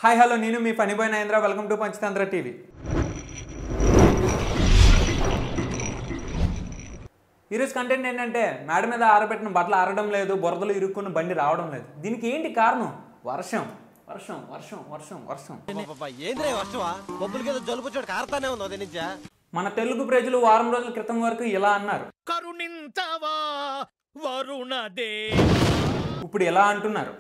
Hi hello నేను మీ funny boy Narendra welcome to Panchatantra TV. ఈరోజు కంటెంట్ ఏంటంటే మేడ మీద ఆరబెట్టిన బట్టలు ఆరడం లేదు, బురదలు ఇరుక్కున్న బండి రావడం లేదు. దీనికి ఏంటి కారణం? వర్షం వర్షం వర్షం వర్షం వర్షం. మన తెలుగు ప్రజలు వారం రోజుల క్రితం వరకు ఇలా అన్నారు, కరుణించవా వరుణదే. ఇప్పుడు ఎలా అంటున్నారు,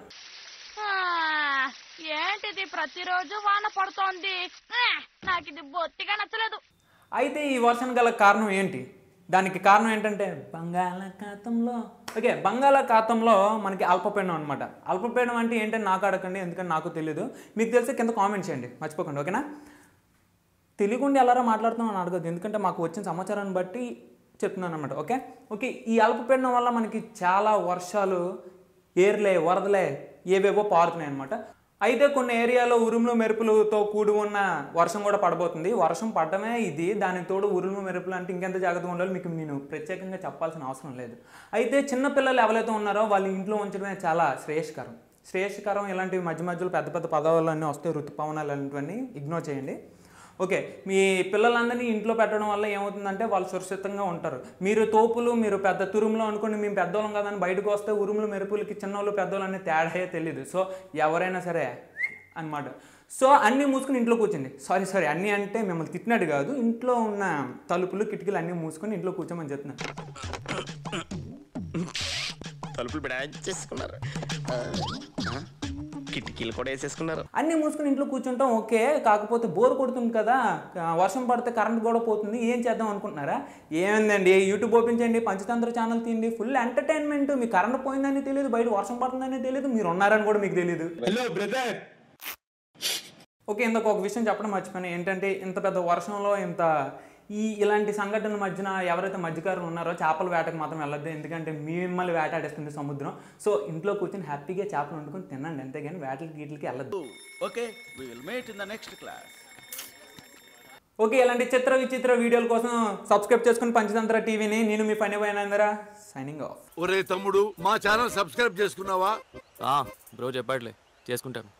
ఏంటిది ప్రతిరోజు వాన పడుతోంది, నాకు ఇది బొత్తిగా నచ్చలేదు. అయితే ఈ వర్షం గల కారణం ఏంటి? దానికి కారణం ఏంటంటే బంగాళాఖాతంలో మనకి అల్పపీడనం అనమాట. అల్పపీడనం అంటే ఏంటని నాకు అడగండి, ఎందుకంటే నాకు తెలియదు. మీకు తెలిస్తే కింద కామెంట్ చేయండి, మర్చిపోకండి, ఓకేనా? తెలియకుండా ఎలారా మాట్లాడుతామని అడగదు, ఎందుకంటే మాకు వచ్చిన సమాచారాన్ని బట్టి చెప్తున్నాను అనమాట. ఓకే. ఈ అల్పపీడనం వల్ల మనకి చాలా వర్షాలు, ఏర్లే, వరదలే, ఏవేవో పారుతున్నాయి అనమాట. అయితే కొన్ని ఏరియాలో ఉరుములు మెరుపులతో కూడి ఉన్న వర్షం కూడా పడబోతుంది. వర్షం పడటమే ఇది, దానికి తోడు ఉరుములు మెరుపులు అంటే ఇంకెంత జాగ్రత్తగా ఉండాలి మీకు నేను ప్రత్యేకంగా చెప్పాల్సిన అవసరం లేదు. అయితే చిన్నపిల్లలు ఎవరైతే ఉన్నారో వాళ్ళ ఇంట్లో ఉంచడమే చాలా శ్రేయస్కరం. ఇలాంటివి మధ్య మధ్యలో పెద్ద పెద్ద పదాలు అన్నీ వస్తాయి, ఋతుపవనాలు అలాంటివన్నీ ఇగ్నోర్ చేయండి. ఓకే, మీ పిల్లలందరినీ ఇంట్లో పెట్టడం వల్ల ఏమవుతుందంటే వాళ్ళు సురక్షితంగా ఉంటారు. మీరు తోపులు, మీరు పెద్ద తురుములు అనుకోండి, మేము పెద్దోళ్ళం కదని బయటకు వస్తే ఉరుములు మెరుపులకి చిన్నోళ్ళు పెద్దోళ్ళు అనే తేడాయే తెలియదు. సో ఎవరైనా సరే అనమాట. సో అన్నీ మూసుకొని ఇంట్లో కూర్చోండి. సారీ అన్నీ అంటే మిమ్మల్ని తిట్టినట్టు కాదు, ఇంట్లో ఉన్న తలుపులు కిటికీలు అన్నీ మూసుకొని ఇంట్లో కూర్చోమని చెప్తున్నాను. తలుపులు చేసుకున్నారు, కిటికీలు కూడా వేసేసుకున్నారు. అన్నీ మూసుకొని ఇంట్లో కూర్చుంటాం ఓకే. కాకపోతే బోర్ కొడుతుంది కదా, వర్షం పడితే కరెంట్ కూడా పోతుంది, ఏం చేద్దాం అనుకుంటున్నారా? ఏమైందండి, యూట్యూబ్ ఓపెన్ చేయండి, పంచతంత్ర ఛానల్ తీయండి, ఫుల్ ఎంటర్టైన్మెంట్. మీకు కరెంట్ పోయిందని తెలియదు, బయట వర్షం పడుతుందని తెలియదు, మీరు ఉన్నారని కూడా మీకు తెలియదు. ఓకే, ఇందుకు ఒక విషయం చెప్పడం మర్చిపోయాను. ఏంటంటే ఇంత పెద్ద వర్షంలో ఇలాంటి సంఘటనల మధ్యన ఎవరైతే మధ్యకారులు ఉన్నారో చేపల వేటకు మాత్రం వెళ్ళొద్దు, ఎందుకంటే మిమ్మల్ని వేటాడేస్తుంది సముద్రం. సో ఇంట్లో కూర్చొని హ్యాపీగా చేపలు వండుకొని తినండి, అంతేగాని వేటలకి వెళ్ళొద్దు. ఓకే, ఇలాంటి చిత్ర విచిత్ర వీడియోల కోసం సబ్స్క్రైబ్ చేసుకుని పంచతంత్ర టీవీని. నేను మీ funny boy Narendra, signing off. ఒరే తమ్ముడు, మా ఛానల్ సబ్స్క్రైబ్ చేసుకున్నావా? బ్రో చెప్పట్లే, చేసుకుంటాను.